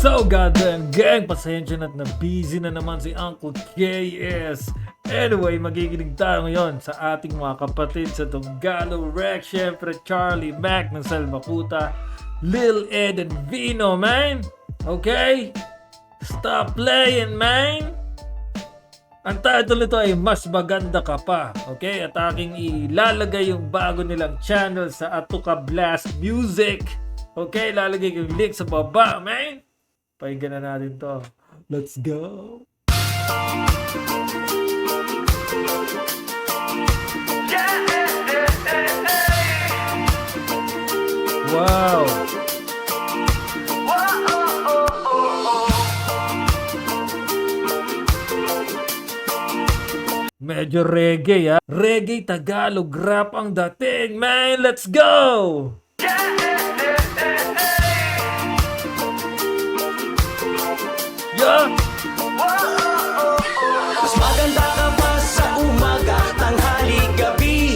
So goddamn gang, pasensya na't na busy na naman si Uncle KS. Anyway, magiginig tayo ngayon sa ating mga kapatid sa Tunggalo Rex. Siyempre, Charlie Mac ng Salmaputa, Lil Ed and Vino, man. Okay? Stop playing, man. Ang title nito ay Mas Maganda Ka Pa. Okay? At aking ilalagay yung bago nilang channel sa Atuka Blast Music. Okay? Lalagay ko yung link sa baba, man. Pakinggan na natin to. Let's go. Wow. Medyo reggae, ha? Reggae Tagalog rap ang dating, man. Let's go! Yeah! Mas maganda ka pa sa umaga, tanghali, gabi.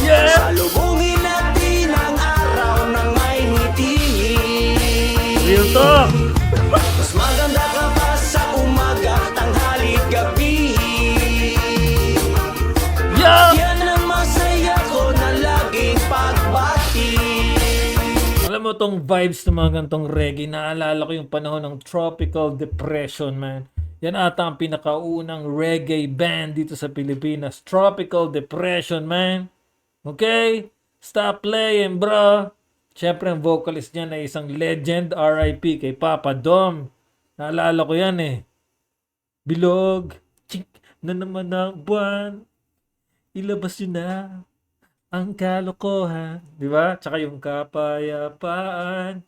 Yeah! Salubungin natin ang araw ng may ngiti. Real talk! Mas maganda ka pa sa umaga, tanghali, gabi. Yeah! Yan ang masaya ko na laging pagbati. Alam mo tong vibes ng mga gantong reggae, naalala ko yung panahon ng Tropical Depression, man. Yan ata ang pinakaunang reggae band dito sa Pilipinas. Tropical Depression, man. Okay? Stop playing, bro. Siyempre, ang vocalist niyan ay isang legend, RIP, kay Papa Dom. Naalala ko yan eh. Bilog, chink na naman ang buwan. Ilabas yun na ang kalokohan. Di ba? Tsaka yung kapayapaan.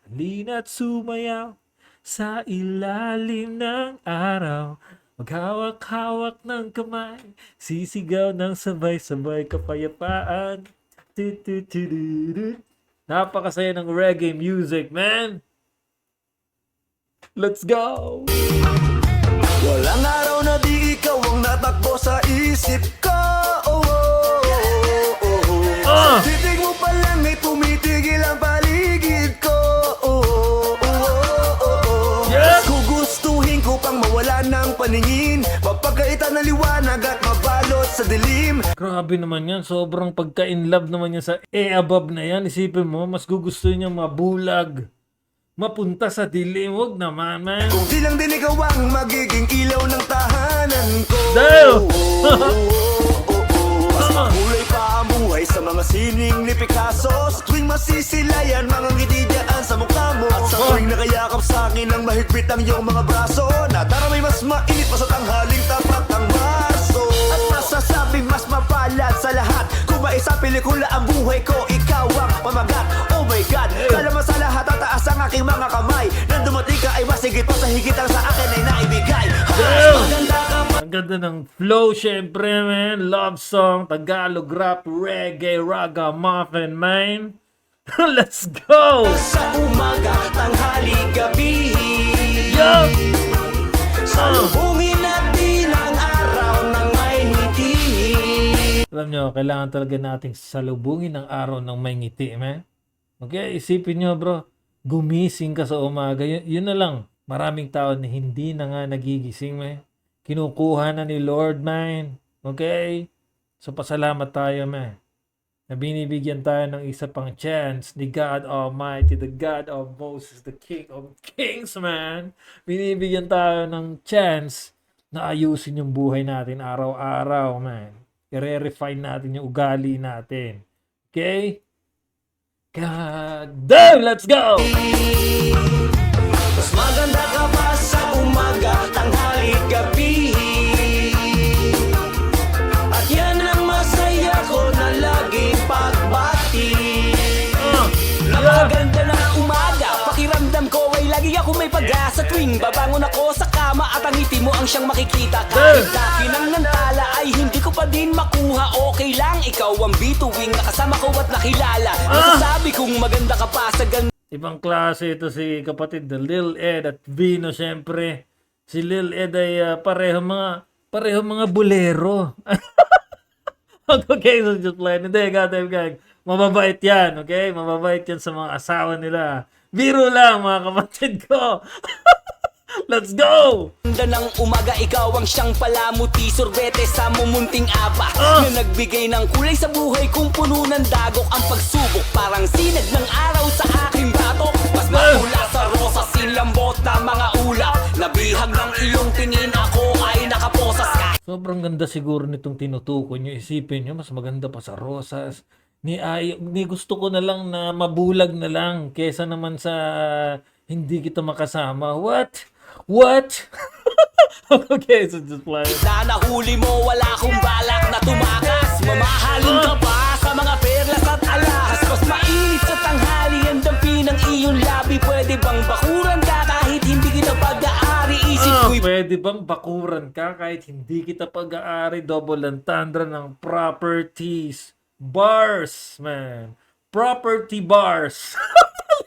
Halina't sumayaw sa ilalim ng araw. Maghawak-hawak ng kamay. Sisigaw ng sabay-sabay kapayapaan. Napakasaya ng reggae music, man. Let's go! Walang araw na di ikaw ang natakbo sa isip ko. Titig mo pa lang ay tumitigil ang paligid ko. Yeah! Gugustuhin ko pang mawala ng paningin, mapagkaitan ng liwanag at mabalot sa dilim. Grabe naman yan. Sobrang pagka-inlove naman yan sa above na yan. Isipin mo, mas gugustuhin niya mabulag. Mapunta sa dilim. Huwag naman, man. Kung di lang din ikaw ang magiging ilaw ng tahanan ko. Damn! Mas makulay pa ang buhay sa mga sining ni Picasso. Sa tuwing masisilayan, mga ngiti dyan sa mukha mo. At sa tuwing nakayakap sa akin ang mahigpit ang iyong mga braso. Nadaramay mas mainit pa sa tanghaling tapat ng Marso. At masasabi mas mapalad sa lahat. Kung maisa pelikula ang buhay ko, ikaw ang pamagat. Oh my God, kalaman sa lahat, tataas ang aking mga kamay. Nang dumating ka ay masigit pa sa higit ang sa akin ay naibigay. Maganda ka pa. Ang ganda ng flow, syempre, man. Love song, Tagalog rap, reggae, raga, muffin, man. Let's go! Sa umaga, tanghali, gabi. Yo! Salubungin natin ang araw ng may ngiti. Alam nyo, kailangan talaga nating salubungin ang araw ng may ngiti, man. Okay, isipin nyo, bro. Gumising ka sa umaga. Yun na lang. Maraming tao na hindi na nga nagigising, man. Kinukuha na ni Lord, man. Okay? So, pasalamat tayo, man. Na binibigyan tayo ng isa pang chance ni God Almighty, the God of Moses, the King of Kings, man. Binibigyan tayo ng chance na ayusin yung buhay natin araw-araw, man. I-refine natin yung ugali natin. Okay? God damn! Let's go! Mas maganda ka pa sa umaga, tanghali, gabi. At yan ang masaya ko na laging pagbati. Napakaganda na umaga, pakiramdam ko ay lagi ako may pag-asa. Tuwing babangon ako sa kama at ang ngiti mo ang siyang makikita. Kahit dati ng nantala ay hindi ko pa din makuha. Okay lang, ikaw ang bituing nakasama ko at nakilala. Nasasabi kong maganda ka pa sa ganda. Ibang klase ito si kapatid na Lil Ed at Vino, syempre. Si Lil Ed ay pareho mga bolero. Okay, so just playing. Hindi, goddamn gang. Mababait yan, okay? Mababait yan sa mga asawa nila. Biro lang, mga kapatid ko. Let's go! Ganda ng umaga, ikaw ang siyang palamuti. Sorbete sa mumunting apa na nagbigay ng kulay sa buhay kong puno ng dagok. Ang pagsubok parang sinag ng araw sa aking batok. Mas makula sa rosa, sinlambot na mga ulap. Nabihag ng iyong tingin, ako ay nakaposas ka. Sobrang ganda siguro nitong tinutukoy nyo. Isipin nyo, mas maganda pa sa rosas. Ni gusto ko na lang na mabulag na lang kesa naman sa hindi kita makasama. What? Okay, so just like... Na nahuli mo, wala akong balak na tumakas. Mamahalin ka pa sa mga perlas at alahas. Mas mainit sa tanghali ang dampi ng iyong labi. Pwede bang bakuran ka kahit hindi kita pag-aari? Isip ko'y Pwede bang bakuran ka kahit hindi kita pag-aari? Double entendre ng properties. Bars, man. Property bars.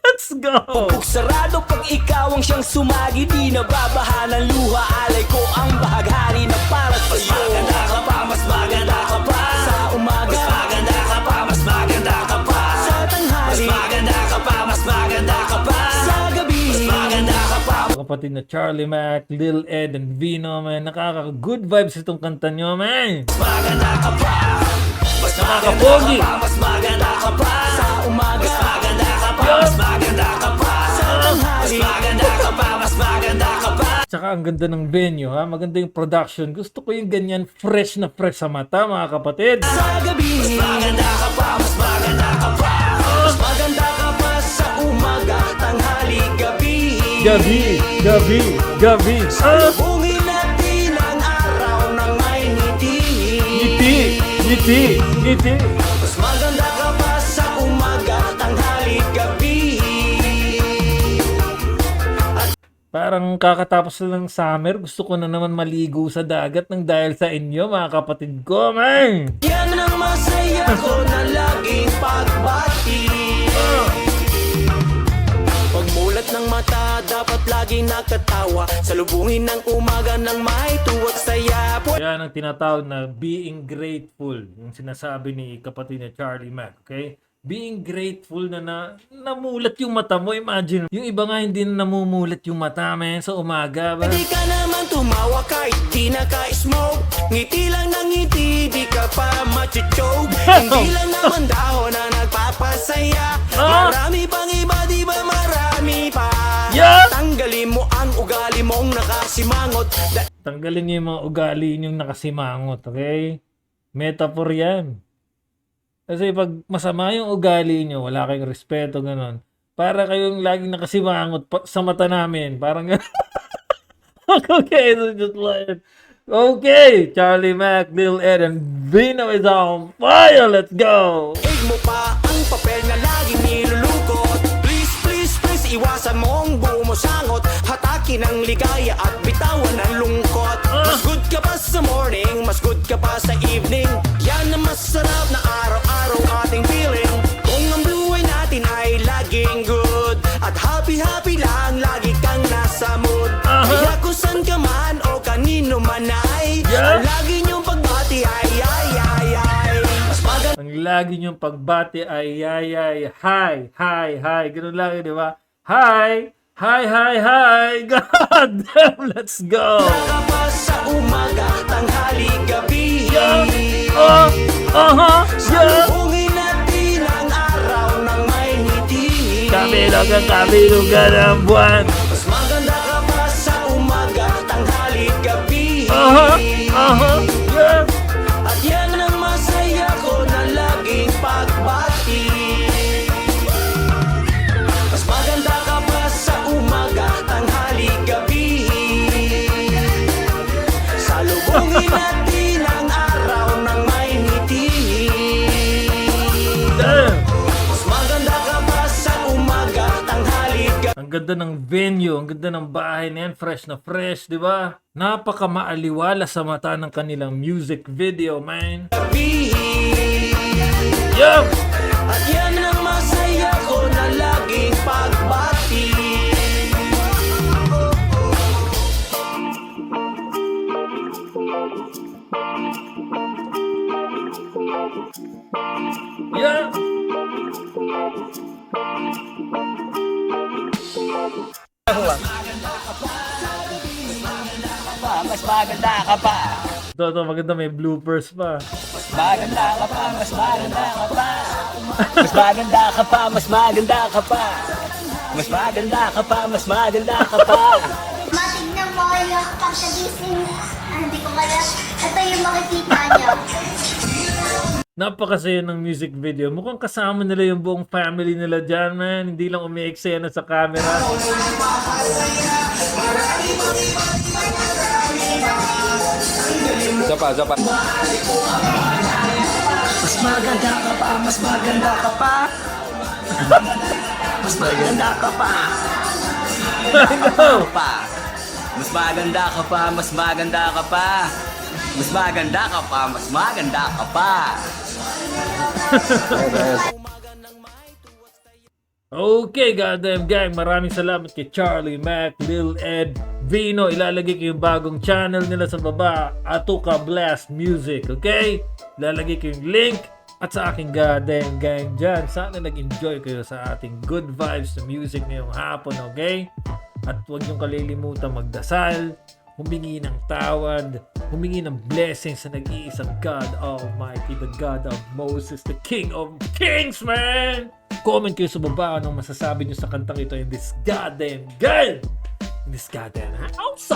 Let's go! sarado pag ikaw ang siyang sumagi. Di nababaha ng luha, alay ko ang bahaghari na para sa iyo. Mas maganda ka pa, mas maganda ka pa sa umaga. Mas maganda ka pa, mas maganda ka pa sa tanghali. Mas maganda ka pa, mas maganda ka pa sa gabi. Mas maganda ka pa. Kapatid na Charlie Mac, Lil Ed, and Vino, man. Nakaka-good vibes itong kanta nyo, man. Mas maganda ka pa, mas maganda Nakakapogi. ka pa, mas maganda ka pa sa umaga. Mas maganda ka pa, mas maganda ka pa sa tanghali. Mas maganda ka pa, mas maganda ka pa. Tsaka ang ganda ng venue, ha? Maganda yung production. Gusto ko yung ganyan fresh na fresh sa mata, mga kapatid. Sa gabi, mas maganda ka pa, mas maganda ka pa. Mas maganda ka pa sa umaga, tanghali, gabi. Gabi. Hungin natin ang araw ng may ngiti. Ngiti. Mas maganda ka pa sa umaga, tanghali, gabi. Parang kakatapos lang ng summer, gusto ko na naman maligo sa dagat ng dahil sa inyo, mga kapatid ko, man. Yan ang masaya ko na laging pagbati. Pagmulat ng mata, dapat laging nakatawa. Salubungin ng umaga ng may tuwat saya. Yan ang tinatawag na being grateful. Yung sinasabi ni kapatid na Charlie Mac, okay? Being grateful na namulat yung mata mo. Imagine, yung iba nga hindi na namumulat yung mata, man, sa umaga. Ba? Di ka naman tumawa kahit di naka-smoke. Ngiti lang ng ngiti, di ka pa machichog. Hindi lang naman dahon na nagpapasaya. Marami pang iba, di ba marami pa. Yeah! Tanggalin mo ang ugali mong nakasimangot. Tanggalin niyo yung mga ugali yung nakasimangot, okay? Metaphor yan. Kasi pag masama yung ugali nyo, wala kayong respeto, ganon. Para kayong laging nakasimangot sa mata namin. Parang okay, so just like... Okay, Charlie Mac, Lil Ed, and Vino is on fire. Let's go! Ig mo pa ang papel na lagi nilulukot. Please, iwasan mong bumusangot. Hatakin ang ligaya at bitawan ang lungkot. Mas good ka pa sa morning, mas good ka pa sa evening. Yan ang masarap na araw-araw ating feeling. Kung ang buhay natin ay laging good at happy lang, lagi kang nasa mood. Kaya kung saan ka man o kanino man ay ang lagi niyong pagbati ay. Mas maganda Ang lagi niyong pagbati ay hi. Ganun lagi, di ba? Hi. God damn, let's go. ka pa sa umaga, tanghali, gabi. Salubungin natin ang araw ng may ngiti. Kabilog ka ng buwan. Mas maganda ka pa sa umaga, tanghali, gabi. Yeah. At yan ang masaya ko na laging pagbati. Mas maganda ka pa sa umaga, tanghali, gabi. Salubungin natin ang araw ng may ngiti. Damn. Mas maganda ka pa sa umaga, tanghali, gabi. Ang ganda ng venue, ang ganda ng bahay na yan, fresh na fresh, di ba? Napaka maaliwala sa mata ng kanilang music video, man. Yup! At yan ang masaya ko na laging pagbati. Yeah! mas maganda ka pa. Ito, maganda, may bloopers pa. Mas maganda ka pa, mas maganda ka pa. Mas maganda ka pa, mas maganda ka pa. Mas maganda ka pa, mas maganda ka pa. Matignan mo yung pagkagising. Hindi ko kaya. Ito yung makikita niyo. Napakasaya ng music video. Mukhang kasama nila yung buong family nila dyan, man. Hindi lang umi-eksena sa camera. Zapa. Mas maganda ka pa, mas maganda ka pa. Mas maganda ka pa. Pa. Mas maganda ka pa, mas maganda ka pa. Mas maganda ka pa, mas maganda ka pa. Okay, goddamn gang. Maraming salamat kay Charlie Mac, Lil Ed, Vino. Ilalagay ko yung bagong channel nila sa baba. Atuka Blast Music, okay? Ilalagay ko yung link. At sa aking goddamn gang dyan. Sana nag-enjoy kayo sa ating good vibes na music ngayong hapon, okay? At huwag niyong kalilimutan magdasal, humingi ng tawad, humingi ng blessings sa nag-iisang God Almighty, the God of Moses, the King of Kings, man! Comment kayo sa baba anong masasabi niyo sa kantang ito in this goddamn game! In this goddamn house!